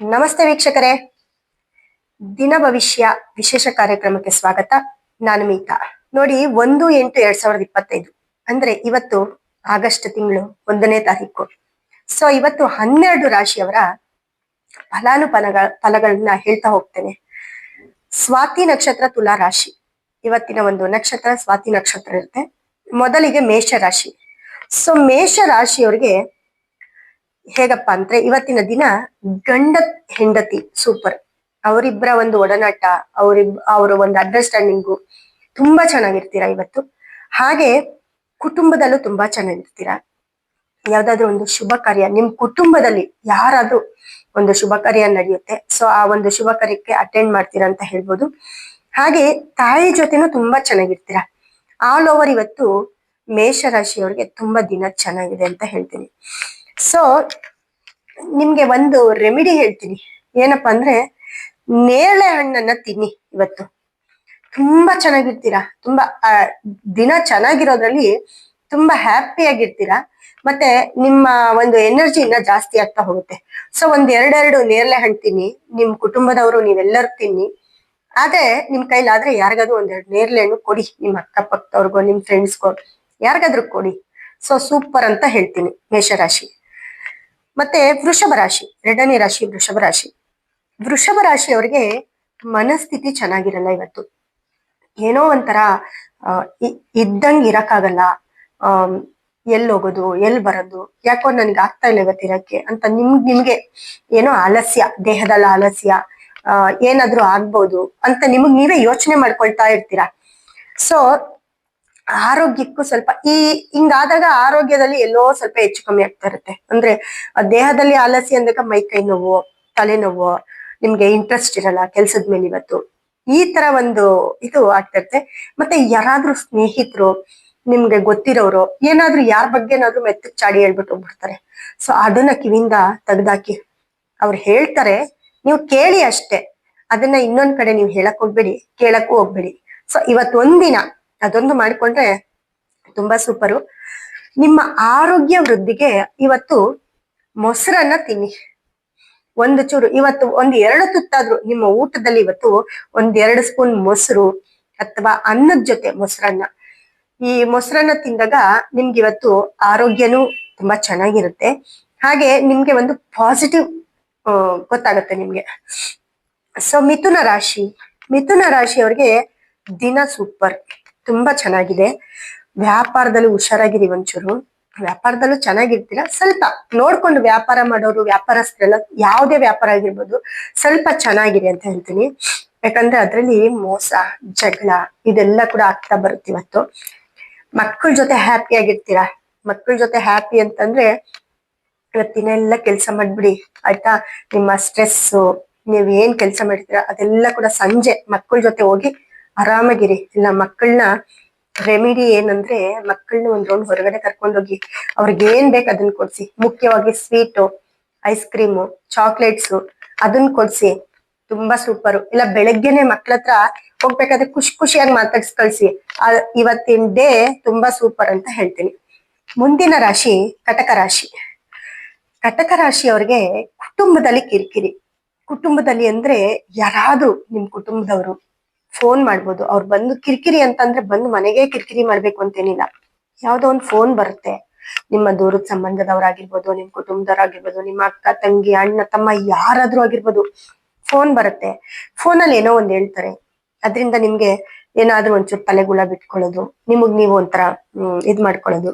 ನಮಸ್ತೆ ವೀಕ್ಷಕರೇ, ದಿನ ಭವಿಷ್ಯ ವಿಶೇಷ ಕಾರ್ಯಕ್ರಮಕ್ಕೆ ಸ್ವಾಗತ. ನಾನು ಮೀತಾ. ನೋಡಿ, 1/8/2025 ಅಂದ್ರೆ ಇವತ್ತು ಆಗಸ್ಟ್ ತಿಂಗಳು 1ನೇ ತಾರೀಕು. ಸೊ ಇವತ್ತು 12 ರಾಶಿಯವರ ಫಲಗಳನ್ನ ಹೇಳ್ತಾ ಹೋಗ್ತೇನೆ. ಸ್ವಾತಿ ನಕ್ಷತ್ರ ತುಲಾ ರಾಶಿ. ಇವತ್ತಿನ ಒಂದು ನಕ್ಷತ್ರ ಸ್ವಾತಿ ನಕ್ಷತ್ರ ಇರುತ್ತೆ. ಮೊದಲಿಗೆ ಮೇಷ ರಾಶಿ. ಸೊ ಮೇಷ ರಾಶಿಯವರಿಗೆ ಹೇಗಪ್ಪ ಅಂದ್ರೆ ಇವತ್ತಿನ ದಿನ ಗಂಡ ಹೆಂಡತಿ ಸೂಪರ್. ಅವರಿಬ್ಬರ ಒಂದು ಒಡನಾಟ, ಅವರ ಒಂದು ಅಂಡರ್ಸ್ಟ್ಯಾಂಡಿಂಗು ತುಂಬಾ ಚೆನ್ನಾಗಿರ್ತೀರಾ ಇವತ್ತು. ಹಾಗೆ ಕುಟುಂಬದಲ್ಲೂ ತುಂಬಾ ಚೆನ್ನಾಗಿರ್ತೀರಾ. ಯಾವ್ದಾದ್ರು ಒಂದು ಶುಭ ಕಾರ್ಯ ನಿಮ್ ಕುಟುಂಬದಲ್ಲಿ ಯಾರಾದ್ರೂ ಒಂದು ಶುಭ ಕಾರ್ಯ ನಡೆಯುತ್ತೆ. ಸೊ ಆ ಒಂದು ಶುಭ ಕಾರ್ಯಕ್ಕೆ ಅಟೆಂಡ್ ಮಾಡ್ತೀರಾ ಅಂತ ಹೇಳ್ಬೋದು. ಹಾಗೆ ತಾಯಿ ಜೊತೆನೂ ತುಂಬಾ ಚೆನ್ನಾಗಿರ್ತೀರಾ. ಆಲ್ ಓವರ್ ಇವತ್ತು ಮೇಷರಾಶಿಯವ್ರಿಗೆ ತುಂಬಾ ದಿನ ಚೆನ್ನಾಗಿದೆ ಅಂತ ಹೇಳ್ತೀನಿ. ಸೊ ನಿಮ್ಗೆ ಒಂದು ರೆಮಿಡಿ ಹೇಳ್ತೀನಿ. ಏನಪ್ಪಾ ಅಂದ್ರೆ, ನೇರಳೆ ಹಣ್ಣನ್ನ ತಿನ್ನಿ. ಇವತ್ತು ತುಂಬಾ ಚೆನ್ನಾಗಿರ್ತೀರಾ. ತುಂಬಾ ದಿನ ಚೆನ್ನಾಗಿರೋದ್ರಲ್ಲಿ ತುಂಬಾ ಹ್ಯಾಪಿ ಆಗಿರ್ತೀರಾ. ಮತ್ತೆ ನಿಮ್ಮ ಒಂದು ಎನರ್ಜಿ ಇನ್ನ ಜಾಸ್ತಿ ಆಗ್ತಾ ಹೋಗುತ್ತೆ. ಸೊ ಎರಡೆರಡು ನೇರಳೆ ಹಣ್ಣು ತಿನ್ನಿ. ನಿಮ್ ಕುಟುಂಬದವರು ನೀವೆಲ್ಲರೂ ತಿನ್ನಿ. ಆದ್ರೆ ನಿಮ್ ಕೈಲಾದ್ರೆ ಯಾರಿಗಾದ್ರೂ 1-2 ನೇರಳೆ ಹಣ್ಣು ಕೊಡಿ. ನಿಮ್ ಅಕ್ಕಪಕ್ಕದವ್ರಿಗೋ ನಿಮ್ ಫ್ರೆಂಡ್ಸ್ಗೋ ಯಾರಿಗಾದ್ರೂ ಕೊಡಿ. ಸೊ ಸೂಪರ್ ಅಂತ ಹೇಳ್ತೀನಿ ಮೇಷರಾಶಿ. ಮತ್ತೆ ವೃಷಭ ರಾಶಿ, 2ನೇ ರಾಶಿ ವೃಷಭ ರಾಶಿ. ವೃಷಭ ರಾಶಿಯವರಿಗೆ ಮನಸ್ಥಿತಿ ಚೆನ್ನಾಗಿರಲ್ಲ ಇವತ್ತು. ಏನೋ ಒಂಥರ ಇದ್ದಂಗೆ ಇರಕ್ಕಾಗಲ್ಲ. ಎಲ್ಲಿ ಹೋಗೋದು, ಎಲ್ಲಿ ಬರೋದು, ಯಾಕೋ ನನ್ಗೆ ಆಗ್ತಾ ಇಲ್ಲ ಇವತ್ತಿರಕ್ಕೆ ಅಂತ ನಿಮ್ಗೆ ಏನೋ ಆಲಸ್ಯ, ದೇಹದಲ್ಲಿ ಆಲಸ್ಯ, ಏನಾದ್ರೂ ಆಗ್ಬೋದು ಅಂತ ನೀವೇ ಯೋಚನೆ ಮಾಡ್ಕೊಳ್ತಾ ಇರ್ತೀರಾ. ಸೊ ಆರೋಗ್ಯಕ್ಕೂ ಸ್ವಲ್ಪ ಹಿಂಗಾದಾಗ ಆರೋಗ್ಯದಲ್ಲಿ ಎಲ್ಲೋ ಸ್ವಲ್ಪ ಹೆಚ್ಚು ಕಮ್ಮಿ ಆಗ್ತಾ ಇರುತ್ತೆ. ಅಂದ್ರೆ ದೇಹದಲ್ಲಿ ಆಲಸ್ಯ ಅಂದಾಗ ಮೈ ಕೈ ನೋವು, ತಲೆನೋವು, ನಿಮ್ಗೆ ಇಂಟ್ರೆಸ್ಟ್ ಇರಲ್ಲ ಕೆಲ್ಸದ ಮೇಲೆ ಇವತ್ತು. ಈ ತರ ಒಂದು ಇದು ಆಗ್ತಾ ಇರುತ್ತೆ. ಮತ್ತೆ ಯಾರಾದ್ರೂ ಸ್ನೇಹಿತರು, ನಿಮ್ಗೆ ಗೊತ್ತಿರೋರು ಏನಾದ್ರೂ ಯಾರ ಬಗ್ಗೆನಾದ್ರೂ ಮೆತ್ತಗ್ ಚಾಡಿ ಹೇಳ್ಬಿಟ್ಟು ಹೋಗ್ಬಿಡ್ತಾರೆ. ಸೊ ಅದನ್ನ ಕಿವಿಂದ ತೆಗ್ದಾಕಿ. ಅವ್ರು ಹೇಳ್ತಾರೆ, ನೀವು ಕೇಳಿ ಅಷ್ಟೇ. ಅದನ್ನ ಇನ್ನೊಂದ್ ಕಡೆ ನೀವು ಹೇಳಕ್ ಹೋಗ್ಬೇಡಿ, ಕೇಳಕ್ಕೂ ಹೋಗ್ಬೇಡಿ. ಸೊ ಇವತ್ತು ಒಂದಿನ ಅದೊಂದು ಮಾಡ್ಕೊಂಡ್ರೆ ತುಂಬಾ ಸೂಪರು. ನಿಮ್ಮ ಆರೋಗ್ಯ ವೃದ್ಧಿಗೆ ಇವತ್ತು ಮೊಸರನ್ನ ತಿನ್ನಿ. ಒಂದು ಚೂರು ಇವತ್ತು 1-2 ತುತ್ತಾದ್ರು ನಿಮ್ಮ ಊಟದಲ್ಲಿ ಇವತ್ತು 1-2 ಸ್ಪೂನ್ ಮೊಸರು ಅಥವಾ ಅನ್ನದ ಜೊತೆ ಮೊಸರನ್ನ. ಈ ಮೊಸರನ್ನ ತಿಂದಾಗ ನಿಮ್ಗೆ ಇವತ್ತು ಆರೋಗ್ಯನೂ ತುಂಬಾ ಚೆನ್ನಾಗಿರುತ್ತೆ. ಹಾಗೆ ನಿಮ್ಗೆ ಒಂದು ಪಾಸಿಟಿವ್ ಗೊತ್ತಾಗುತ್ತೆ ನಿಮ್ಗೆ. ಸೊ ಮಿಥುನ ರಾಶಿ. ಮಿಥುನ ರಾಶಿಯವ್ರಿಗೆ ದಿನ ಸೂಪರ್, ತುಂಬಾ ಚೆನ್ನಾಗಿದೆ. ವ್ಯಾಪಾರದಲ್ಲೂ ಹುಷಾರಾಗಿರಿ. ಒಂಚೂರು ವ್ಯಾಪಾರದಲ್ಲೂ ಚೆನ್ನಾಗಿರ್ತೀರಾ. ಸ್ವಲ್ಪ ನೋಡ್ಕೊಂಡು ವ್ಯಾಪಾರ ಮಾಡೋರು, ವ್ಯಾಪಾರಸ್ಥರೆಲ್ಲ ಯಾವುದೇ ವ್ಯಾಪಾರ ಆಗಿರ್ಬೋದು, ಸ್ವಲ್ಪ ಚೆನ್ನಾಗಿದೆ ಅಂತ ಹೇಳ್ತೀನಿ. ಯಾಕಂದ್ರೆ ಅದ್ರಲ್ಲಿ ಮೋಸ, ಜಗಳ ಇದೆಲ್ಲ ಕೂಡ ಆಗ್ತಾ ಬರುತ್ತೆ ಇವತ್ತು. ಮಕ್ಕಳ ಜೊತೆ ಹ್ಯಾಪಿ ಆಗಿರ್ತೀರಾ. ಮಕ್ಕಳ ಜೊತೆ ಹ್ಯಾಪಿ ಅಂತಂದ್ರೆ ಇವತ್ತಿನ ಎಲ್ಲ ಕೆಲಸ ಮಾಡ್ಬಿಡಿ ಆಯ್ತಾ. ನಿಮ್ಮ ಸ್ಟ್ರೆಸ್ಸು, ನೀವ್ ಏನ್ ಕೆಲಸ ಮಾಡ್ತೀರಾ ಅದೆಲ್ಲ ಕೂಡ ಸಂಜೆ ಮಕ್ಕಳ ಜೊತೆ ಹೋಗಿ ಆರಾಮಾಗಿರಿ. ಇಲ್ಲ ಮಕ್ಕಳನ್ನ ರೆಮಿಡಿ ಏನಂದ್ರೆ, ಮಕ್ಕಳನ್ನ ಒಂದ್ ರೌಂಡ್ ಹೊರಗಡೆ ಕರ್ಕೊಂಡೋಗಿ ಅವ್ರಿಗೆ ಏನ್ ಬೇಕು ಅದನ್ನ ಕೊಡ್ಸಿ. ಮುಖ್ಯವಾಗಿ ಸ್ವೀಟು, ಐಸ್ ಕ್ರೀಮು, ಚಾಕ್ಲೇಟ್ಸು ಅದನ್ನ ಕೊಡ್ಸಿ. ತುಂಬಾ ಸೂಪರು. ಇಲ್ಲ ಬೆಳಗ್ಗೆನೆ ಮಕ್ಳ ಹತ್ರ ಹೋಗ್ಬೇಕಾದ್ರೆ ಖುಷಿಯಾಗಿ ಮಾತಾಡ್ಸಿ ಕಳ್ಸಿ. ಇವತ್ತಿನ ಡೇ ತುಂಬಾ ಸೂಪರ್ ಅಂತ ಹೇಳ್ತೀನಿ. ಮುಂದಿನ ರಾಶಿ ಕಟಕ ರಾಶಿ. ಕಟಕ ರಾಶಿಯವ್ರಿಗೆ ಕುಟುಂಬದಲ್ಲಿ ಕಿರಿಕಿರಿ. ಕುಟುಂಬದಲ್ಲಿ ಅಂದ್ರೆ ಯಾರಾದ್ರೂ ನಿಮ್ ಕುಟುಂಬದವರು ಫೋನ್ ಮಾಡ್ಬೋದು. ಅವ್ರು ಬಂದು ಕಿರಿಕಿರಿ ಅಂತಂದ್ರೆ ಬಂದು ಮನೆಗೆ ಕಿರಿಕಿರಿ ಮಾಡ್ಬೇಕು ಅಂತೇನಿಲ್ಲ. ಯಾವ್ದೋ ಒಂದು ಫೋನ್ ಬರುತ್ತೆ. ನಿಮ್ಮ ದೂರದ ಸಂಬಂಧದವ್ರಾಗಿರ್ಬೋದು, ನಿಮ್ ಕುಟುಂಬದವ್ರಾಗಿರ್ಬೋದು, ನಿಮ್ಮ ಅಕ್ಕ ತಂಗಿ ಅಣ್ಣ ತಮ್ಮ ಯಾರಾದ್ರೂ ಆಗಿರ್ಬೋದು. ಫೋನ್ ಬರುತ್ತೆ. ಫೋನಲ್ಲಿ ಏನೋ ಒಂದ್ ಹೇಳ್ತಾರೆ. ಅದ್ರಿಂದ ನಿಮ್ಗೆ ಏನಾದ್ರೂ ಒಂಚೂರು ತಲೆಗುಳ ಬಿಟ್ಕೊಳ್ಳೋದು, ನಿಮಗ್ ನೀವು ಒಂಥರ ಇದ್ ಮಾಡ್ಕೊಳ್ಳೋದು.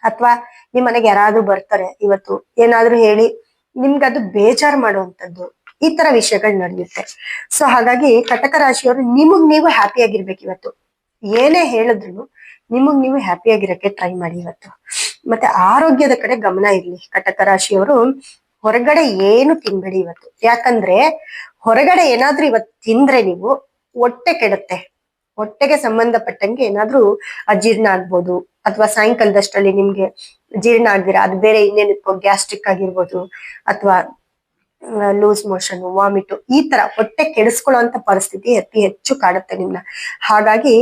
ಅಥವಾ ನಿಮ್ ಮನೆಗೆ ಯಾರಾದ್ರೂ ಬರ್ತಾರೆ ಇವತ್ತು, ಏನಾದ್ರೂ ಹೇಳಿ ನಿಮ್ಗದು ಬೇಜಾರು ಮಾಡುವಂಥದ್ದು. ಈ ತರ ವಿಷಯಗಳು ನಡೆಯುತ್ತೆ. ಸೊ ಹಾಗಾಗಿ ಕಟಕ ರಾಶಿಯವರು ನಿಮಗ್ ನೀವು ಹ್ಯಾಪಿ ಆಗಿರ್ಬೇಕು ಇವತ್ತು. ಏನೇ ಹೇಳಿದ್ರು ನಿಮಗ್ ನೀವು ಹ್ಯಾಪಿ ಆಗಿರಕ್ಕೆ ಟ್ರೈ ಮಾಡಿ ಇವತ್ತು. ಮತ್ತೆ ಆರೋಗ್ಯದ ಕಡೆ ಗಮನ ಇರ್ಲಿ. ಕಟಕ ರಾಶಿಯವರು ಹೊರಗಡೆ ಏನು ತಿನ್ಬೇಡಿ ಇವತ್ತು. ಯಾಕಂದ್ರೆ ಹೊರಗಡೆ ಏನಾದ್ರೂ ಇವತ್ತು ತಿಂದ್ರೆ ನೀವು ಹೊಟ್ಟೆ ಕೆಡುತ್ತೆ. ಹೊಟ್ಟೆಗೆ ಸಂಬಂಧಪಟ್ಟಂಗೆ ಏನಾದ್ರೂ ಅಜೀರ್ಣ ಆಗ್ಬೋದು, ಅಥವಾ ಸಾಯಂಕಾಲದಷ್ಟರಲ್ಲಿ ನಿಮ್ಗೆ ಜೀರ್ಣ ಆಗ್ದಿರಾ ಅದು ಬೇರೆ ಇನ್ನೇನಿಕ್ಕೋ ಗ್ಯಾಸ್ಟ್ರಿಕ್ ಆಗಿರ್ಬೋದು, ಅಥವಾ ಲೂಸ್ ಮೋಷನ್, ವಾಮಿಟು, ಈ ತರ ಹೊಟ್ಟೆ ಕೆಡಿಸ್ಕೊಳ್ಳುವಂತ ಪರಿಸ್ಥಿತಿ ಅತಿ ಹೆಚ್ಚು ಕಾಡುತ್ತೆ ನಿಮ್ನ. ಹಾಗಾಗಿ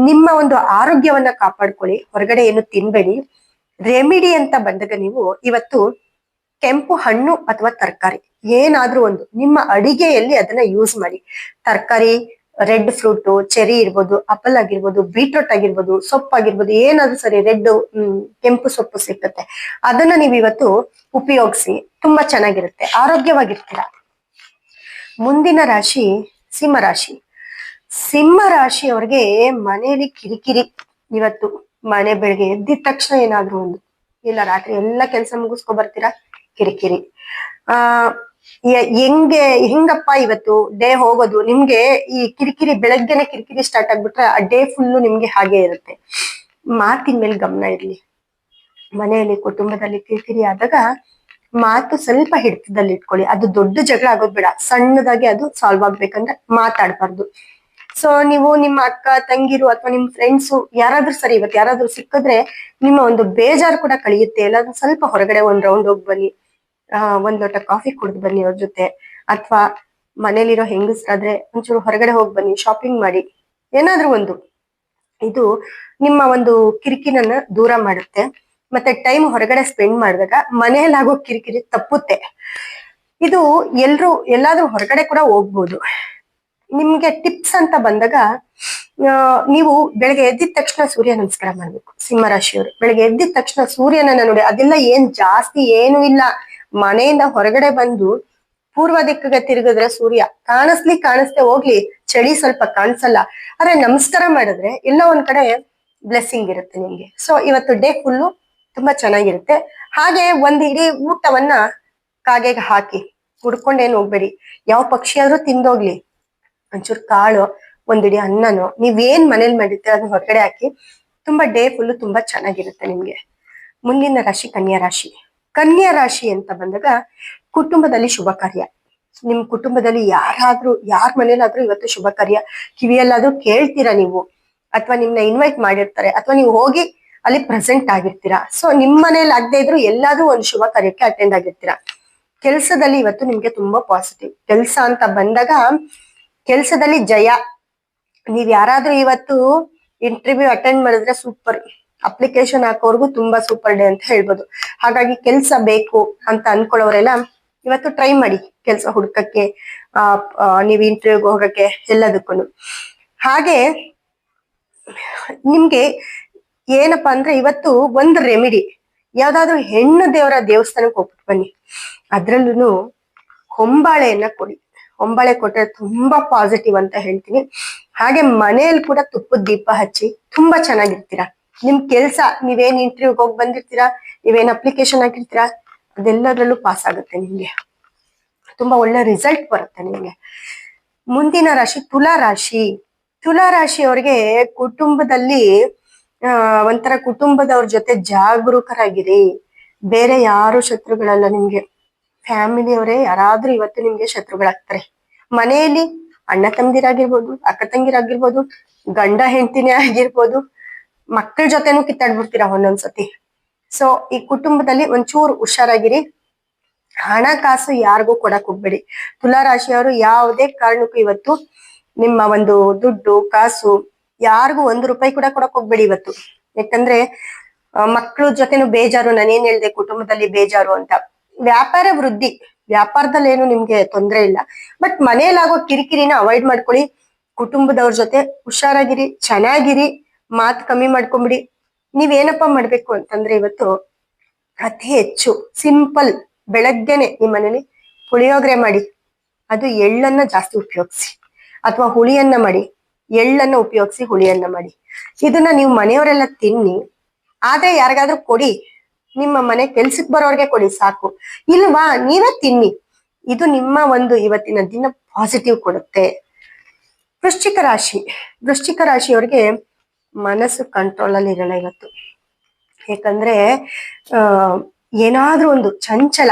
ನಿಮ್ಮ ಒಂದು ಆರೋಗ್ಯವನ್ನ ಕಾಪಾಡ್ಕೊಳ್ಳಿ. ಹೊರಗಡೆ ಏನು ತಿನ್ಬೇಡಿ. ರೆಮಿಡಿ ಅಂತ ಬಂದಾಗ ನೀವು ಇವತ್ತು ಕೆಂಪು ಹಣ್ಣು ಅಥವಾ ತರಕಾರಿ ಏನಾದ್ರೂ ಒಂದು ನಿಮ್ಮ ಅಡಿಗೆಯಲ್ಲಿ ಅದನ್ನ ಯೂಸ್ ಮಾಡಿ. ತರಕಾರಿ, ರೆಡ್ ಫ್ರೂಟ್, ಚೆರಿ ಇರ್ಬೋದು, ಆಪಲ್ ಆಗಿರ್ಬೋದು, ಬೀಟ್ರೂಟ್ ಆಗಿರ್ಬೋದು, ಸೊಪ್ಪು ಆಗಿರ್ಬೋದು, ಏನಾದ್ರೂ ಸರಿ, ಕೆಂಪು ಸೊಪ್ಪು ಸಿಕ್ಕತ್ತೆ, ಅದನ್ನ ನೀವು ಇವತ್ತು ಉಪಯೋಗಿಸಿ. ತುಂಬಾ ಚೆನ್ನಾಗಿರುತ್ತೆ, ಆರೋಗ್ಯವಾಗಿರ್ತೀರ. ಮುಂದಿನ ರಾಶಿ ಸಿಂಹ ರಾಶಿ. ಸಿಂಹ ರಾಶಿಯವ್ರಿಗೆ ಮನೆಯಲ್ಲಿ ಕಿರಿಕಿರಿ. ಇವತ್ತು ಮನೆ ಬೆಳಗ್ಗೆ ಎದ್ದಿದ ತಕ್ಷಣ ಏನಾದ್ರೂ ಒಂದು, ಇಲ್ಲ ರಾತ್ರಿ ಎಲ್ಲ ಕೆಲಸ ಮುಗಿಸ್ಕೊ ಬರ್ತೀರಾ, ಕಿರಿಕಿರಿ. ಆ ಹೆಂಗಪ್ಪ ಇವತ್ತು ಡೇ ಹೋಗೋದು? ನಿಮ್ಗೆ ಈ ಕಿರಿಕಿರಿ ಬೆಳಗ್ಗೆನೆ ಕಿರಿಕಿರಿ ಸ್ಟಾರ್ಟ್ ಆಗ್ಬಿಟ್ರೆ ಆ ಡೇ ಫುಲ್ಲು ನಿಮ್ಗೆ ಹಾಗೆ ಇರುತ್ತೆ. ಮಾತಿನ ಮೇಲೆ ಗಮನ ಇರ್ಲಿ. ಮನೆಯಲ್ಲಿ ಕುಟುಂಬದಲ್ಲಿ ಕಿರಿಕಿರಿ ಆದಾಗ ಮಾತು ಸ್ವಲ್ಪ ಹಿಡಿತದಲ್ಲಿ ಇಟ್ಕೊಳ್ಳಿ. ಅದು ದೊಡ್ಡ ಜಗಳ ಆಗೋದ್ ಬೇಡ, ಸಣ್ಣದಾಗಿ ಅದು ಸಾಲ್ವ್ ಆಗ್ಬೇಕಂದ್ರೆ ಮಾತಾಡ್ಬಾರ್ದು. ಸೊ ನೀವು ನಿಮ್ಮ ಅಕ್ಕ ತಂಗಿರು ಅಥವಾ ನಿಮ್ ಫ್ರೆಂಡ್ಸು ಯಾರಾದ್ರೂ ಸರಿ, ಇವತ್ತು ಯಾರಾದ್ರೂ ಸಿಕ್ಕಿದ್ರೆ ನಿಮ್ಮ ಒಂದು ಬೇಜಾರು ಕೂಡ ಕಳಿಯುತ್ತೆ. ಎಲ್ಲಾದ್ರೂ ಸ್ವಲ್ಪ ಹೊರಗಡೆ ಒಂದ್ ರೌಂಡ್ ಹೋಗಿ ಬನ್ನಿ, ಒಂದ್ ಲೋಟ ಕಾಫಿ ಕುಡಿದು ಬನ್ನಿ ಅವ್ರ ಜೊತೆ, ಅಥವಾ ಮನೇಲಿರೋ ಹೆಂಗಸ್ರಾದ್ರೆ ಒಂಚೂರು ಹೊರಗಡೆ ಹೋಗಿ ಬನ್ನಿ, ಶಾಪಿಂಗ್ ಮಾಡಿ, ಏನಾದ್ರೂ ಒಂದು. ಇದು ನಿಮ್ಮ ಒಂದು ಕಿರಿಕಿರನ್ನ ದೂರ ಮಾಡುತ್ತೆ. ಮತ್ತೆ ಟೈಮ್ ಹೊರಗಡೆ ಸ್ಪೆಂಡ್ ಮಾಡಿದಾಗ ಮನೆಯಲ್ಲಾಗೋ ಕಿರಿಕಿರಿ ತಪ್ಪುತ್ತೆ. ಇದು ಎಲ್ಲಾದ್ರೂ ಹೊರಗಡೆ ಕೂಡ ಹೋಗ್ಬೋದು. ನಿಮ್ಗೆ ಟಿಪ್ಸ್ ಅಂತ ಬಂದಾಗ ನೀವು ಬೆಳಗ್ಗೆ ಎದ್ದಿದ ತಕ್ಷಣ ಸೂರ್ಯ ನಮಸ್ಕಾರ ಮಾಡ್ಬೇಕು. ಸಿಂಹರಾಶಿಯವರು ಬೆಳಗ್ಗೆ ಎದ್ದಿದ ತಕ್ಷಣ ಸೂರ್ಯನನ್ನ ನೋಡಿ, ಅದೆಲ್ಲ ಏನ್ ಜಾಸ್ತಿ ಏನು ಇಲ್ಲ, ಮನೆಯಿಂದ ಹೊರಗಡೆ ಬಂದು ಪೂರ್ವ ದಿಕ್ಕಿಗೆ ತಿರುಗಿದ್ರೆ ಸೂರ್ಯ ಕಾಣಿಸ್ತೆ ಹೋಗ್ಲಿ, ಚಳಿ ಸ್ವಲ್ಪ ಕಾಣಿಸಲ್ಲ, ಆದ್ರೆ ನಮಸ್ಕಾರ ಮಾಡಿದ್ರೆ ಎಲ್ಲ ಒಂದ್ ಕಡೆ ಬ್ಲೆಸ್ಸಿಂಗ್ ಇರುತ್ತೆ ನಿಮ್ಗೆ. ಸೊ ಇವತ್ತು ಡೇ ಫುಲ್ಲು ತುಂಬಾ ಚೆನ್ನಾಗಿರುತ್ತೆ. ಹಾಗೆ ಒಂದ್ ಇಡೀ ಊಟವನ್ನ ಕಾಗೆಗೆ ಹಾಕಿ ಹುಡ್ಕೊಂಡೇನ್ ಹೋಗ್ಬೇಡಿ. ಯಾವ ಪಕ್ಷಿ ಆದ್ರೂ ತಿಂದೋಗ್ಲಿ, ಒಂಚೂರು ಕಾಳು, ಒಂದಿಡಿ ಅನ್ನನೋ ನೀವೇನ್ ಮನೇಲಿ ಮಾಡಿರ್ತೀರ ಅದನ್ನ ಹೊರಗಡೆ ಹಾಕಿ. ತುಂಬಾ ಡೇ ಫುಲ್ಲು ತುಂಬಾ ಚೆನ್ನಾಗಿರುತ್ತೆ ನಿಮ್ಗೆ. ಮುಂದಿನ ರಾಶಿ ಕನ್ಯಾ ರಾಶಿ. ಕನ್ಯಾ ರಾಶಿ ಅಂತ ಬಂದಾಗ ಕುಟುಂಬದಲ್ಲಿ ಶುಭ ಕಾರ್ಯ. ನಿಮ್ ಕುಟುಂಬದಲ್ಲಿ ಯಾರ ಮನೇಲಾದ್ರೂ ಇವತ್ತು ಶುಭ ಕಾರ್ಯ, ಕಿವಿಯಲ್ಲಾದ್ರೂ ಕೇಳ್ತೀರಾ ನೀವು, ಅಥವಾ ನಿಮ್ನ ಇನ್ವೈಟ್ ಮಾಡಿರ್ತಾರೆ, ಅಥವಾ ನೀವು ಹೋಗಿ ಅಲ್ಲಿ ಪ್ರೆಸೆಂಟ್ ಆಗಿರ್ತೀರಾ. ಸೊ ನಿಮ್ ಮನೇಲಿ ಆಗದೆ ಇದ್ರು ಎಲ್ಲಾದ್ರೂ ಒಂದು ಶುಭ ಕಾರ್ಯಕ್ಕೆ ಅಟೆಂಡ್ ಆಗಿರ್ತೀರಾ. ಕೆಲ್ಸದಲ್ಲಿ ಇವತ್ತು ನಿಮ್ಗೆ ತುಂಬಾ ಪಾಸಿಟಿವ್. ಕೆಲ್ಸ ಅಂತ ಬಂದಾಗ ಕೆಲ್ಸದಲ್ಲಿ ಜಯ. ನೀವ್ ಯಾರಾದ್ರೂ ಇವತ್ತು ಇಂಟರ್ವ್ಯೂ ಅಟೆಂಡ್ ಮಾಡಿದ್ರೆ ಸೂಪರ್, ಅಪ್ಲಿಕೇಶನ್ ಹಾಕೋರ್ಗು ತುಂಬಾ ಸೂಪರ್ ಡೇ ಅಂತ ಹೇಳ್ಬೋದು. ಹಾಗಾಗಿ ಕೆಲ್ಸ ಬೇಕು ಅಂತ ಅನ್ಕೊಳ್ಳೋರೆಲ್ಲ ಇವತ್ತು ಟ್ರೈ ಮಾಡಿ ಕೆಲ್ಸ ಹುಡ್ಕಕ್ಕೆ, ನೀವ್ ಇಂಟರ್ವ್ಯೂಗೆ ಹೋಗಕ್ಕೆ, ಎಲ್ಲದಕ್ಕೂ. ಹಾಗೆ ನಿಮ್ಗೆ ಏನಪ್ಪಾ ಅಂದ್ರೆ ಇವತ್ತು ಒಂದು ರೆಮಿಡಿ, ಯಾವ್ದಾದ್ರು ಹೆಣ್ಣು ದೇವರ ದೇವಸ್ಥಾನಕ್ಕೆ ಹೋಗ್ಬಿಟ್ಟು ಬನ್ನಿ. ಅದ್ರಲ್ಲೂ ಹೊಂಬಾಳೆಯನ್ನ ಕೊಡಿ. ಹೊಂಬಾಳೆ ಕೊಟ್ರೆ ತುಂಬಾ ಪಾಸಿಟಿವ್ ಅಂತ ಹೇಳ್ತೀನಿ. ಹಾಗೆ ಮನೆಯಲ್ಲಿ ಕೂಡ ತುಪ್ಪದ ದೀಪ ಹಚ್ಚಿ ತುಂಬಾ ಚೆನ್ನಾಗಿರ್ತೀರಾ. ನಿಮ್ ಕೆಲ್ಸ, ನೀವೇನ್ ಇಂಟರ್ವ್ಯೂಗೆ ಹೋಗಿ ಬಂದಿರ್ತೀರಾ, ನೀವೇನ್ ಅಪ್ಲಿಕೇಶನ್ ಹಾಕಿರ್ತೀರಾ, ಅದೆಲ್ಲದ್ರಲ್ಲೂ ಪಾಸ್ ಆಗುತ್ತೆ ನಿಮ್ಗೆ. ತುಂಬಾ ಒಳ್ಳೆ ರಿಸಲ್ಟ್ ಬರುತ್ತೆ ನಿಮ್ಗೆ. ಮುಂದಿನ ರಾಶಿ ತುಲಾ ರಾಶಿ. ತುಲಾ ರಾಶಿಯವ್ರಿಗೆ ಕುಟುಂಬದಲ್ಲಿ ಒಂಥರ ಕುಟುಂಬದವ್ರ ಜೊತೆ ಜಾಗರೂಕರಾಗಿರಿ. ಬೇರೆ ಯಾರು ಶತ್ರುಗಳಲ್ಲ ನಿಮ್ಗೆ, ಫ್ಯಾಮಿಲಿಯವರೇ ಯಾರಾದ್ರೂ ಇವತ್ತು ನಿಮ್ಗೆ ಶತ್ರುಗಳಾಗ್ತಾರೆ. ಮನೆಯಲ್ಲಿ ಅಣ್ಣ ತಂದಿರಾಗಿರ್ಬೋದು, ಅಕ್ಕ ತಂಗಿರಾಗಿರ್ಬೋದು, ಗಂಡ ಹೆಂಡತಿನೇ ಆಗಿರ್ಬೋದು, ಮಕ್ಕಳ ಜೊತೆನೂ ಕಿತ್ತಾಡ್ಬಿಡ್ತೀರಾ ಒಂದೊಂದ್ಸತಿ. ಸೊ ಈ ಕುಟುಂಬದಲ್ಲಿ ಒಂಚೂರು ಹುಷಾರಾಗಿರಿ. ಹಣಕಾಸು ಯಾರಿಗೂ ಕೊಡಕ್ ಹೋಗ್ಬೇಡಿ. ತುಲಾ ರಾಶಿಯವರು ಯಾವುದೇ ಕಾರಣಕ್ಕೂ ಇವತ್ತು ನಿಮ್ಮ ಒಂದು ದುಡ್ಡು ಕಾಸು ಯಾರಿಗೂ ₹1 ಕೂಡ ಕೊಡಕ್ ಹೋಗ್ಬೇಡಿ ಇವತ್ತು. ಯಾಕಂದ್ರೆ ಮಕ್ಕಳ ಜೊತೆನೂ ಬೇಜಾರು. ನಾನೇನ್ ಹೇಳ್ದೆ, ಕುಟುಂಬದಲ್ಲಿ ಬೇಜಾರು ಅಂತ. ವ್ಯಾಪಾರ ವೃದ್ಧಿ, ವ್ಯಾಪಾರದಲ್ಲಿ ಏನು ನಿಮ್ಗೆ ತೊಂದರೆ ಇಲ್ಲ, ಬಟ್ ಮನೇಲಾಗೋ ಕಿರಿಕಿರಿನ ಅವಾಯ್ಡ್ ಮಾಡ್ಕೊಳ್ಳಿ. ಕುಟುಂಬದವ್ರ ಜೊತೆ ಹುಷಾರಾಗಿರಿ, ಚೆನ್ನಾಗಿರಿ, ಮಾತು ಕಮ್ಮಿ ಮಾಡ್ಕೊಂಬಿಡಿ. ನೀವೇನಪ್ಪ ಮಾಡ್ಬೇಕು ಅಂತಂದ್ರೆ ಇವತ್ತು ಅತಿ ಹೆಚ್ಚು ಸಿಂಪಲ್, ಬೆಳಗ್ಗೆನೆ ನಿಮ್ಮ ಮನೇಲಿ ಪುಳಿಯೋಗರೆ ಮಾಡಿ, ಅದು ಎಳ್ಳನ್ನ ಜಾಸ್ತಿ ಉಪಯೋಗಿಸಿ, ಅಥವಾ ಹುಳಿಯನ್ನ ಮಾಡಿ, ಎಳ್ಳನ್ನ ಉಪಯೋಗಿಸಿ ಹುಳಿಯನ್ನ ಮಾಡಿ. ಇದನ್ನ ನೀವು ಮನೆಯವರೆಲ್ಲ ತಿನ್ನಿ. ಆದ್ರೆ ಯಾರಿಗಾದ್ರೂ ಕೊಡಿ, ನಿಮ್ಮ ಮನೆ ಕೆಲ್ಸಕ್ಕೆ ಬರೋರ್ಗೆ ಕೊಡಿ ಸಾಕು. ಇಲ್ವಾ ನೀವೇ ತಿನ್ನಿ. ಇದು ನಿಮ್ಮ ಒಂದು ಇವತ್ತಿನ ದಿನ ಪಾಸಿಟಿವ್ ಕೊಡುತ್ತೆ. ವೃಶ್ಚಿಕ ರಾಶಿ. ವೃಶ್ಚಿಕ ರಾಶಿಯವ್ರಿಗೆ ಮನಸ್ಸು ಕಂಟ್ರೋಲ್ ಅಲ್ಲಿ ಇರಲ್ಲ ಇವತ್ತು. ಯಾಕಂದ್ರೆ ಏನಾದ್ರೂ ಒಂದು ಚಂಚಲ,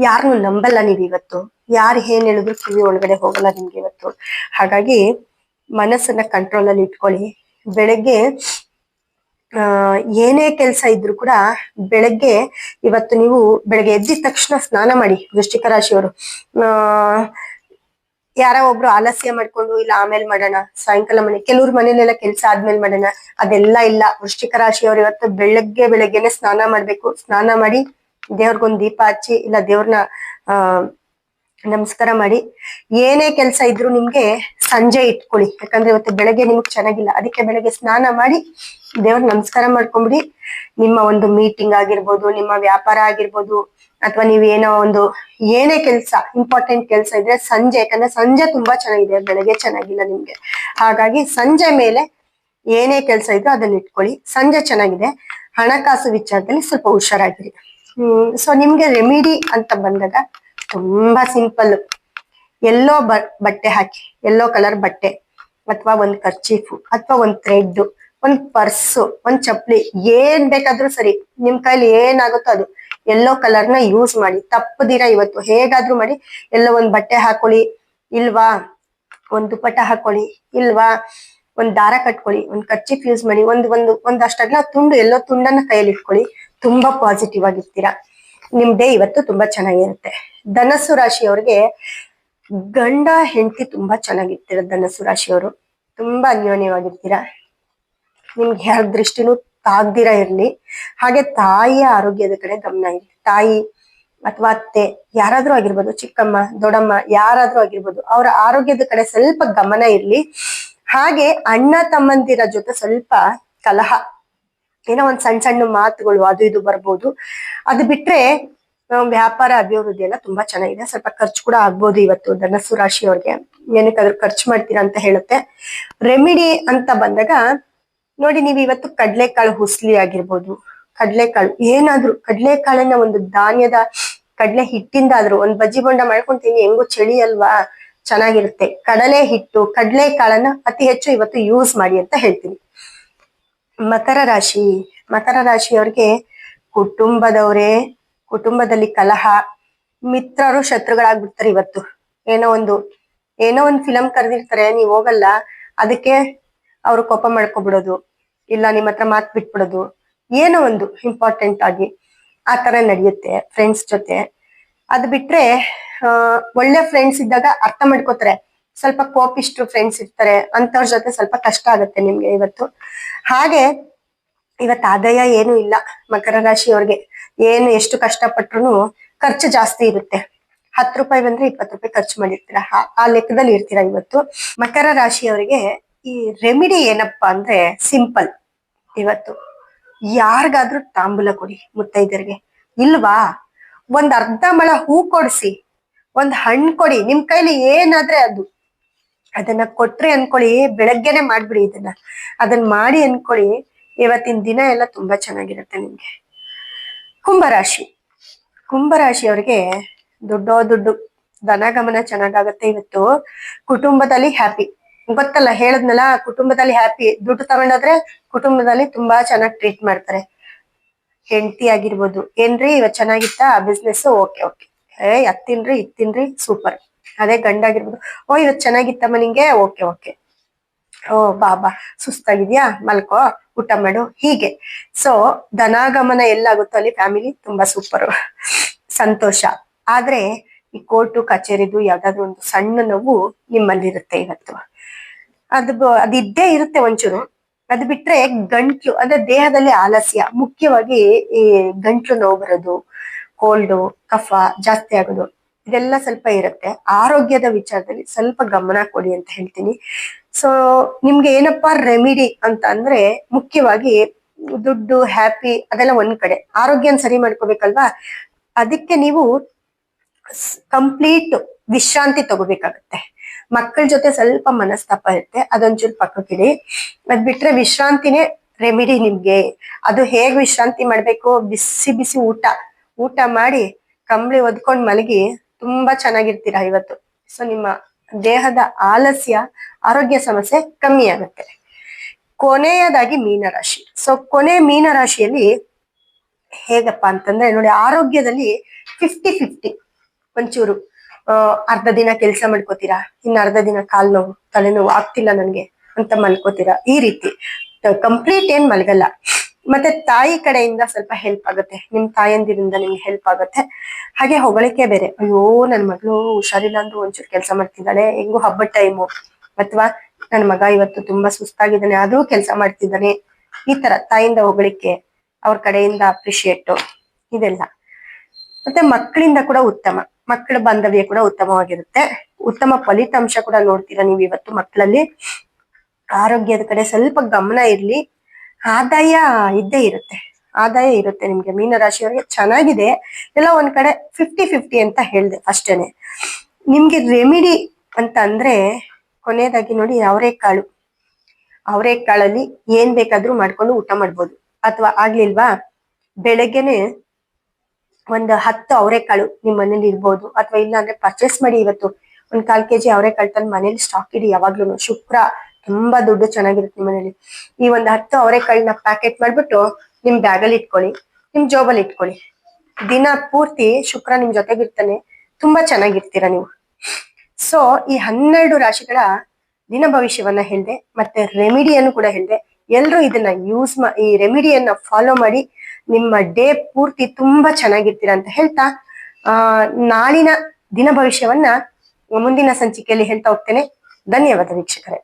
ಯಾರನ್ನು ನಂಬಲ್ಲ ನೀವು ಇವತ್ತು. ಯಾರು ಏನ್ ಹೇಳಿದ್ರು ಕಿವಿ ಒಳಗಡೆ ಹೋಗಲ್ಲ ನಿಮ್ಗೆ ಇವತ್ತು. ಹಾಗಾಗಿ ಮನಸ್ಸನ್ನ ಕಂಟ್ರೋಲ್ ಅಲ್ಲಿ ಇಟ್ಕೊಳ್ಳಿ. ಬೆಳಗ್ಗೆ ಏನೇ ಕೆಲಸ ಇದ್ರು ಕೂಡ ಬೆಳಗ್ಗೆ ಇವತ್ತು ನೀವು ಬೆಳಗ್ಗೆ ಎದ್ದಿದ ತಕ್ಷಣ ಸ್ನಾನ ಮಾಡಿ. ವೃಶ್ಚಿಕ ರಾಶಿಯವರು ಯಾರೋ ಒಬ್ರು ಆಲಸ್ಯ ಮಾಡ್ಕೊಂಡು ಇಲ್ಲ ಆಮೇಲೆ ಮಾಡೋಣ, ಸಾಯಂಕಾಲ ಕೆಲವ್ರ ಮನೇಲೆಲ್ಲ ಕೆಲಸ ಆದ್ಮೇಲೆ ಮಾಡೋಣ, ಅದೆಲ್ಲ ಇಲ್ಲ. ವೃಶ್ಚಿಕ ರಾಶಿಯವರು ಇವತ್ತು ಬೆಳಗ್ಗೆನೆ ಸ್ನಾನ ಮಾಡ್ಬೇಕು. ಸ್ನಾನ ಮಾಡಿ ದೇವ್ರಿಗೊಂದು ದೀಪ ಹಚ್ಚಿ ಇಲ್ಲ ದೇವ್ರನ್ನ ಆ ನಮಸ್ಕಾರ ಮಾಡಿ. ಏನೇ ಕೆಲಸ ಇದ್ರು ನಿಮ್ಗೆ ಸಂಜೆ ಇಟ್ಕೊಳ್ಳಿ, ಯಾಕಂದ್ರೆ ಇವತ್ತು ಬೆಳಗ್ಗೆ ನಿಮ್ಗೆ ಚೆನ್ನಾಗಿಲ್ಲ. ಅದಕ್ಕೆ ಬೆಳಗ್ಗೆ ಸ್ನಾನ ಮಾಡಿ ದೇವ್ರ ನಮಸ್ಕಾರ ಮಾಡ್ಕೊಂಬಿಡಿ. ನಿಮ್ಮ ಒಂದು ಮೀಟಿಂಗ್ ಆಗಿರ್ಬೋದು, ನಿಮ್ಮ ವ್ಯಾಪಾರ ಆಗಿರ್ಬೋದು, ಅಥವಾ ನೀವೇನೋ ಒಂದು ಏನೇ ಕೆಲಸ ಇಂಪಾರ್ಟೆಂಟ್ ಕೆಲಸ ಇದ್ರೆ ಸಂಜೆ, ಯಾಕಂದ್ರೆ ಸಂಜೆ ತುಂಬಾ ಚೆನ್ನಾಗಿದೆ, ಬೆಳಗ್ಗೆ ಚೆನ್ನಾಗಿಲ್ಲ ನಿಮ್ಗೆ. ಹಾಗಾಗಿ ಸಂಜೆ ಮೇಲೆ ಏನೇ ಕೆಲಸ ಇದ್ರೂ ಅದನ್ನ ಇಟ್ಕೊಳ್ಳಿ. ಸಂಜೆ ಚೆನ್ನಾಗಿದೆ. ಹಣಕಾಸು ವಿಚಾರದಲ್ಲಿ ಸ್ವಲ್ಪ ಹುಷಾರಾಗಿರಿ. ಸೊ ನಿಮ್ಗೆ ರೆಮಿಡಿ ಅಂತ ಬಂದಾಗ ತುಂಬಾ ಸಿಂಪಲ್. ಎಲ್ಲೋ ಬಟ್ಟೆ ಹಾಕಿ, ಎಲ್ಲೋ ಕಲರ್ ಬಟ್ಟೆ ಅಥವಾ ಒಂದ್ ಕರ್ಚೀಫು ಅಥವಾ ಒಂದ್ ಥ್ರೆಡ್, ಒಂದ್ ಪರ್ಸು, ಒಂದ್ ಚಪ್ಲಿ, ಏನ್ ಬೇಕಾದ್ರೂ ಸರಿ, ನಿಮ್ ಕೈಲಿ ಏನಾಗುತ್ತೋ ಅದು ಎಲ್ಲೋ ಕಲರ್ನ ಯೂಸ್ ಮಾಡಿ. ತಪ್ಪದಿರ ಇವತ್ತು ಹೇಗಾದ್ರೂ ಮಾಡಿ ಎಲ್ಲೋ ಒಂದ್ ಬಟ್ಟೆ ಹಾಕೊಳ್ಳಿ, ಇಲ್ವಾ ಒಂದ್ ದುಪಟ್ಟ ಹಾಕೊಳ್ಳಿ, ಇಲ್ವಾ ಒಂದ್ ದಾರ ಕಟ್ಕೊಳ್ಳಿ, ಒಂದ್ ಕರ್ಚೀಫ್ ಯೂಸ್ ಮಾಡಿ, ಒಂದಷ್ಟೆಲ್ಲ ತುಂಡು, ಎಲ್ಲೋ ತುಂಡನ್ನ ಕೈಯಲ್ಲಿ ಇಟ್ಕೊಳ್ಳಿ. ತುಂಬಾ ಪಾಸಿಟಿವ್ ಆಗಿರ್ತೀರಾ. ನಿಮ್ ಡೇ ಇವತ್ತು ತುಂಬಾ ಚೆನ್ನಾಗಿರುತ್ತೆ. ಧನಸ್ಸು ರಾಶಿಯವ್ರಿಗೆ ಗಂಡ ಹೆಂಡತಿ ತುಂಬಾ ಚೆನ್ನಾಗಿರ್ತೀರ. ಧನಸ್ಸು ರಾಶಿಯವರು ತುಂಬಾ ಅನ್ಯೋನ್ಯವಾಗಿರ್ತೀರಾ. ನಿಮ್ಗೆ ಯಾರ ದೃಷ್ಟಿನೂ ತಾಗ್ದಿರ ಇರ್ಲಿ. ಹಾಗೆ ತಾಯಿಯ ಆರೋಗ್ಯದ ಕಡೆ ಗಮನ ಇರ್ಲಿ. ತಾಯಿ ಅಥವಾ ಅತ್ತೆ ಯಾರಾದ್ರೂ ಆಗಿರ್ಬೋದು, ಚಿಕ್ಕಮ್ಮ ದೊಡ್ಡಮ್ಮ ಯಾರಾದ್ರೂ ಆಗಿರ್ಬೋದು, ಅವರ ಆರೋಗ್ಯದ ಕಡೆ ಸ್ವಲ್ಪ ಗಮನ ಇರ್ಲಿ. ಹಾಗೆ ಅಣ್ಣ ತಮ್ಮಂದಿರ ಜೊತೆ ಸ್ವಲ್ಪ ಕಲಹ, ಏನೋ ಒಂದ್ ಸಣ್ಣ ಸಣ್ಣ ಮಾತುಗಳು ಅದು ಇದು ಬರ್ಬೋದು. ಅದು ಬಿಟ್ರೆ ವ್ಯಾಪಾರ ಅಭಿವೃದ್ಧಿ ಎಲ್ಲ ತುಂಬಾ ಚೆನ್ನಾಗಿದೆ. ಸ್ವಲ್ಪ ಖರ್ಚು ಕೂಡ ಆಗ್ಬೋದು ಇವತ್ತು ಧನಸ್ಸು ರಾಶಿಯವ್ರಿಗೆ. ಏನಕ್ಕಾದ್ರೂ ಖರ್ಚು ಮಾಡ್ತೀರಾ ಅಂತ ಹೇಳುತ್ತೆ. ರೆಮಿಡಿ ಅಂತ ಬಂದಾಗ ನೋಡಿ, ನೀವು ಇವತ್ತು ಕಡ್ಲೆಕಾಳು ಹುಸ್ಲಿ ಆಗಿರ್ಬೋದು, ಕಡ್ಲೆಕಾಳು ಏನಾದ್ರೂ, ಕಡ್ಲೆಕಾಳನ್ನ ಒಂದು ಧಾನ್ಯದ ಕಡ್ಲೆ ಹಿಟ್ಟಿಂದಾದ್ರೂ ಒಂದ್ ಬಜ್ಜಿ ಬೋಂಡ ಮಾಡ್ಕೊಂತೀನಿ, ಹೆಂಗು ಚಳಿ ಅಲ್ವಾ, ಚೆನ್ನಾಗಿರುತ್ತೆ. ಕಡಲೆ ಹಿಟ್ಟು ಕಡ್ಲೆ ಕಾಳನ್ನ ಅತಿ ಹೆಚ್ಚು ಇವತ್ತು ಯೂಸ್ ಮಾಡಿ ಅಂತ ಹೇಳ್ತೀನಿ. ಮಕರ ರಾಶಿ, ಮಕರ ರಾಶಿಯವ್ರಿಗೆ ಕುಟುಂಬದವರೇ, ಕುಟುಂಬದಲ್ಲಿ ಕಲಹ, ಮಿತ್ರರು ಶತ್ರುಗಳಾಗ್ಬಿಡ್ತಾರೆ ಇವತ್ತು. ಏನೋ ಒಂದು ಫಿಲಂ ಕರೆದಿರ್ತಾರೆ, ನೀವ್ ಹೋಗಲ್ಲ, ಅದಕ್ಕೆ ಅವ್ರು ಕೋಪ ಮಾಡ್ಕೊಬಿಡೋದು, ಇಲ್ಲ ನಿಮ್ಮ ಹತ್ರ ಮಾತ್ ಬಿಟ್ಬಿಡೋದು, ಏನೋ ಒಂದು ಇಂಪಾರ್ಟೆಂಟ್ ಆಗಿ ಆ ತರ ನಡೆಯುತ್ತೆ ಫ್ರೆಂಡ್ಸ್ ಜೊತೆ. ಅದ್ ಬಿಟ್ರೆ ಒಳ್ಳೆ ಫ್ರೆಂಡ್ಸ್ ಇದ್ದಾಗ ಅರ್ಥ ಮಾಡ್ಕೋತಾರೆ. ಸ್ವಲ್ಪ ಕೋಪಿಷ್ಟ್ರು ಫ್ರೆಂಡ್ಸ್ ಇರ್ತಾರೆ, ಅಂತವ್ರ ಜೊತೆ ಸ್ವಲ್ಪ ಕಷ್ಟ ಆಗುತ್ತೆ ನಿಮ್ಗೆ ಇವತ್ತು. ಹಾಗೆ ಇವತ್ತು ಆದಾಯ ಏನು ಇಲ್ಲ ಮಕರ ರಾಶಿಯವ್ರಿಗೆ. ಏನು ಎಷ್ಟು ಕಷ್ಟಪಟ್ರು ಖರ್ಚು ಜಾಸ್ತಿ ಇರುತ್ತೆ. 10 ರೂಪಾಯಿ ಬಂದ್ರೆ 20 ರೂಪಾಯಿ ಖರ್ಚು ಮಾಡಿರ್ತೀರಾ, ಆ ಲೆಕ್ಕದಲ್ಲಿ ಇರ್ತೀರಾ ಇವತ್ತು. ಮಕರ ರಾಶಿಯವರಿಗೆ ಈ ರೆಮಿಡಿ ಏನಪ್ಪಾ ಅಂದ್ರೆ ಸಿಂಪಲ್. ಇವತ್ತು ಯಾರಿಗಾದ್ರೂ ತಾಂಬೂಲ ಕೊಡಿ, ಮುತ್ತೈದರಿಗೆ, ಇಲ್ವಾ ಒಂದ್ ಅರ್ಧ ಮೊಳ ಹೂ ಕೊಡ್ಸಿ, ಒಂದ್ ಹಣ್ಣು ಕೊಡಿ, ನಿಮ್ ಕೈಲಿ ಏನಾದ್ರೆ ಅದನ್ನ ಕೊಟ್ರಿ ಅನ್ಕೊಳ್ಳಿ. ಬೆಳಗ್ಗೆನೆ ಮಾಡ್ಬಿಡಿ ಅದನ್ನ ಮಾಡಿ ಅನ್ಕೊಳ್ಳಿ. ಇವತ್ತಿನ ದಿನ ಎಲ್ಲ ತುಂಬಾ ಚೆನ್ನಾಗಿರುತ್ತೆ ನಿಮ್ಗೆ. ಕುಂಭರಾಶಿ, ಕುಂಭರಾಶಿಯವ್ರಿಗೆ ದುಡ್ಡು ಧನಗಮನ ಚೆನ್ನಾಗಾಗತ್ತೆ ಇವತ್ತು. ಕುಟುಂಬದಲ್ಲಿ ಹ್ಯಾಪಿ, ಗೊತ್ತಲ್ಲ ಹೇಳದ್ನಲ್ಲ, ಕುಟುಂಬದಲ್ಲಿ ಹ್ಯಾಪಿ. ದುಡ್ಡು ತಗೊಂಡೋದ್ರೆ ಕುಟುಂಬದಲ್ಲಿ ತುಂಬಾ ಚೆನ್ನಾಗಿ ಟ್ರೀಟ್ ಮಾಡ್ತಾರೆ. ಹೆಂಡತಿ ಆಗಿರ್ಬೋದು, ಏನ್ರಿ ಇವತ್ ಚೆನ್ನಾಗಿತ್ತ ಬಿಸ್ನೆಸ್, ಓಕೆ ಓಕೆ, ಅತ್ತಿನ್ರಿ ಇತ್ತಿನ್ರಿ ಸೂಪರ್. ಅದೇ ಗಂಡ ಆಗಿರ್ಬೋದು, ಓ ಇವತ್ ಚೆನ್ನಾಗಿತ್ತಮ್ಮ ನಿಂಗೆ, ಓಕೆ ಓಕೆ, ಓ ಬಾ ಸುಸ್ತಾಗಿದ್ಯಾ, ಮಲ್ಕೋ, ಊಟ ಮಾಡು, ಹೀಗೆ. ಸೊ ಧನಾಗಮನ ಎಲ್ಲಾಗುತ್ತೋ ಅಲ್ಲಿ ಫ್ಯಾಮಿಲಿ ತುಂಬಾ ಸೂಪರ್, ಸಂತೋಷ. ಆದ್ರೆ ಈ ಕೋರ್ಟು ಕಚೇರಿದು ಯಾವ್ದಾದ್ರು ಒಂದು ಸಣ್ಣ ನೋವು ನಿಮ್ಮಲ್ಲಿರುತ್ತೆ ಇವತ್ತು. ಅದಿದ್ದೇ ಇರುತ್ತೆ ಒಂಚೂರು. ಅದು ಬಿಟ್ರೆ ಗಂಟ್ಲು, ಅಂದ್ರೆ ದೇಹದಲ್ಲಿ ಆಲಸ್ಯ, ಮುಖ್ಯವಾಗಿ ಈ ಗಂಟ್ಲು ನೋವು ಬರೋದು, ಕೋಲ್ಡು ಕಫ ಜಾಸ್ತಿ ಆಗೋದು, ಇದೆಲ್ಲ ಸ್ವಲ್ಪ ಇರುತ್ತೆ. ಆರೋಗ್ಯದ ವಿಚಾರದಲ್ಲಿ ಸ್ವಲ್ಪ ಗಮನ ಕೊಡಿ ಅಂತ ಹೇಳ್ತೀನಿ. ಸೊ ನಿಮ್ಗೆ ಏನಪ್ಪಾ ರೆಮಿಡಿ ಅಂತ ಅಂದ್ರೆ, ಮುಖ್ಯವಾಗಿ ದುಡ್ಡು ಹ್ಯಾಪಿ ಅದೆಲ್ಲ ಒಂದ್ ಕಡೆ, ಆರೋಗ್ಯನ ಸರಿ ಮಾಡ್ಕೋಬೇಕಲ್ವಾ. ಅದಕ್ಕೆ ನೀವು ಕಂಪ್ಲೀಟ್ ವಿಶ್ರಾಂತಿ ತಗೋಬೇಕಾಗತ್ತೆ. ಮಕ್ಕಳ ಜೊತೆ ಸ್ವಲ್ಪ ಮನಸ್ತಾಪ ಇರುತ್ತೆ, ಅದೊಂಚೂರು ಪಕ್ಕಕ್ಕಿಡಿ. ಅದ್ ಬಿಟ್ರೆ ವಿಶ್ರಾಂತಿನೇ ರೆಮಿಡಿ ನಿಮ್ಗೆ. ಅದು ಹೇಗ್ ವಿಶ್ರಾಂತಿ ಮಾಡ್ಬೇಕು, ಬಿಸಿ ಬಿಸಿ ಊಟ ಮಾಡಿ ಕಂಬಳಿ ಒದ್ಕೊಂಡ್ ಮಲಗಿ ತುಂಬಾ ಚೆನ್ನಾಗಿರ್ತೀರಾ ಇವತ್ತು. ಸೊ ನಿಮ್ಮ ದೇಹದ ಆಲಸ್ಯ, ಆರೋಗ್ಯ ಸಮಸ್ಯೆ ಕಮ್ಮಿ ಆಗುತ್ತೆ. ಕೊನೆಯದಾಗಿ ಮೀನರಾಶಿ. ಸೊ ಕೊನೆ ಮೀನರಾಶಿಯಲ್ಲಿ ಹೇಗಪ್ಪ ಅಂತಂದ್ರೆ ನೋಡಿ, ಆರೋಗ್ಯದಲ್ಲಿ 50-50. ಒಂಚೂರು ಅರ್ಧ ದಿನ ಕೆಲಸ ಮಾಡ್ಕೋತೀರಾ, ಇನ್ನು ಅರ್ಧ ದಿನ ಕಾಲ್ ನೋವು, ತಲೆನೋವು, ಆಗ್ತಿಲ್ಲ ನನ್ಗೆ ಅಂತ ಮಲ್ಕೋತೀರಾ. ಈ ರೀತಿ ಕಂಪ್ಲೀಟ್ ಏನ್ ಮಲ್ಗಲ್ಲ. ಮತ್ತೆ ತಾಯಿ ಕಡೆಯಿಂದ ಸ್ವಲ್ಪ ಹೆಲ್ಪ್ ಆಗುತ್ತೆ, ನಿಮ್ ತಾಯಂದಿರಿಂದ ನಿಮ್ಗೆ ಹೆಲ್ಪ್ ಆಗುತ್ತೆ. ಹಾಗೆ ಹೊಗಳಿಕೆ ಬೇರೆ, ಅಯ್ಯೋ ನನ್ ಮಗಳು ಹುಷಾರಿಲ್ಲ ಅಂದ್ರೂ ಒಂಚೂರು ಕೆಲಸ ಮಾಡ್ತಿದ್ದಾಳೆ, ಹೆಂಗು ಹಬ್ಬದ ಟೈಮು, ಅಥವಾ ನನ್ ಮಗ ಇವತ್ತು ತುಂಬಾ ಸುಸ್ತಾಗಿದ್ದಾನೆ ಆದ್ರೂ ಕೆಲಸ ಮಾಡ್ತಿದ್ದಾನೆ, ಈ ತರ ತಾಯಿಂದ ಹೊಗಳಿಕೆ, ಅವ್ರ ಕಡೆಯಿಂದ ಅಪ್ರಿಶಿಯೇಟ್, ಇದೆಲ್ಲ. ಮತ್ತೆ ಮಕ್ಕಳಿಂದ ಕೂಡ ಉತ್ತಮ, ಮಕ್ಕಳ ಬಾಂಧವ್ಯ ಕೂಡ ಉತ್ತಮವಾಗಿರುತ್ತೆ. ಉತ್ತಮ ಫಲಿತಾಂಶ ಕೂಡ ನೋಡ್ತೀರಾ ನೀವು ಇವತ್ತು. ಮಕ್ಕಳಲ್ಲಿ ಆರೋಗ್ಯದ ಕಡೆ ಸ್ವಲ್ಪ ಗಮನ ಇರ್ಲಿ. ಆದಾಯ ಇದ್ದೇ ಇರುತ್ತೆ, ಆದಾಯ ಇರುತ್ತೆ ನಿಮ್ಗೆ. ಮೀನರಾಶಿಯವರಿಗೆ ಚೆನ್ನಾಗಿದೆ. ಎಲ್ಲ ಒಂದ್ ಕಡೆ 50-50 ಅಂತ ಹೇಳ್ದೆ ಅಷ್ಟೇನೆ. ನಿಮ್ಗೆ ರೆಮಿಡಿ ಅಂತ ಅಂದ್ರೆ ಕೊನೆಯದಾಗಿ ನೋಡಿ, ಅವರೆಕಾಳಲ್ಲಿ ಏನ್ ಬೇಕಾದ್ರೂ ಮಾಡ್ಕೊಂಡು ಊಟ ಮಾಡ್ಬೋದು. ಅಥವಾ ಆಗ್ಲಿಲ್ವಾ, ಬೆಳಗ್ಗೆನೆ ಒಂದು 10 ಅವರೆಕಾಳು ನಿಮ್ ಮನೇಲಿ ಇರ್ಬೋದು. ಅಥವಾ ಇಲ್ಲ ಅಂದ್ರೆ ಪರ್ಚೇಸ್ ಮಾಡಿ. ಇವತ್ತು ಒಂದ್ 1/4 kg ಅವರೆಕಾಳು ತಂದು ಮನೇಲಿ ಸ್ಟಾಕ್ ಇಡಿ. ಯಾವಾಗ್ಲೂ ಶುಕ್ರ ತುಂಬಾ ದುಡ್ಡು ಚೆನ್ನಾಗಿರುತ್ತೆ ನಿಮ್ ಮನೇಲಿ. ಈ ಒಂದ್ 10 ಅವರೆಕಾಳನ್ನ ಪ್ಯಾಕೆಟ್ ಮಾಡ್ಬಿಟ್ಟು ನಿಮ್ ಬ್ಯಾಗಲ್ಲಿ ಇಟ್ಕೊಳ್ಳಿ, ನಿಮ್ ಜೋಬಲ್ಲಿ ಇಟ್ಕೊಳ್ಳಿ. ದಿನ ಪೂರ್ತಿ ಶುಕ್ರ ನಿಮ್ ಜೊತೆಗಿರ್ತಾನೆ, ತುಂಬಾ ಚೆನ್ನಾಗಿರ್ತೀರ ನೀವು. ಸೊ ಈ 12 ರಾಶಿಗಳ ದಿನ ಭವಿಷ್ಯವನ್ನ ಹೇಳ್ದೆ, ಮತ್ತೆ ರೆಮಿಡಿಯನ್ನು ಕೂಡ ಹೇಳ್ದೆ. ಎಲ್ರು ಇದನ್ನ ಈ ರೆಮಿಡಿಯನ್ನ ಫಾಲೋ ಮಾಡಿ ನಿಮ್ಮ ಡೇ ಪೂರ್ತಿ ತುಂಬಾ ಚೆನ್ನಾಗಿರ್ತೀರಾ ಅಂತ ಹೇಳ್ತಾ, ನಾಳಿನ ದಿನ ಭವಿಷ್ಯವನ್ನ ಮುಂದಿನ ಸಂಚಿಕೆಯಲ್ಲಿ ಹೇಳ್ತಾ ಹೋಗ್ತೇನೆ. ಧನ್ಯವಾದ ವೀಕ್ಷಕರೇ.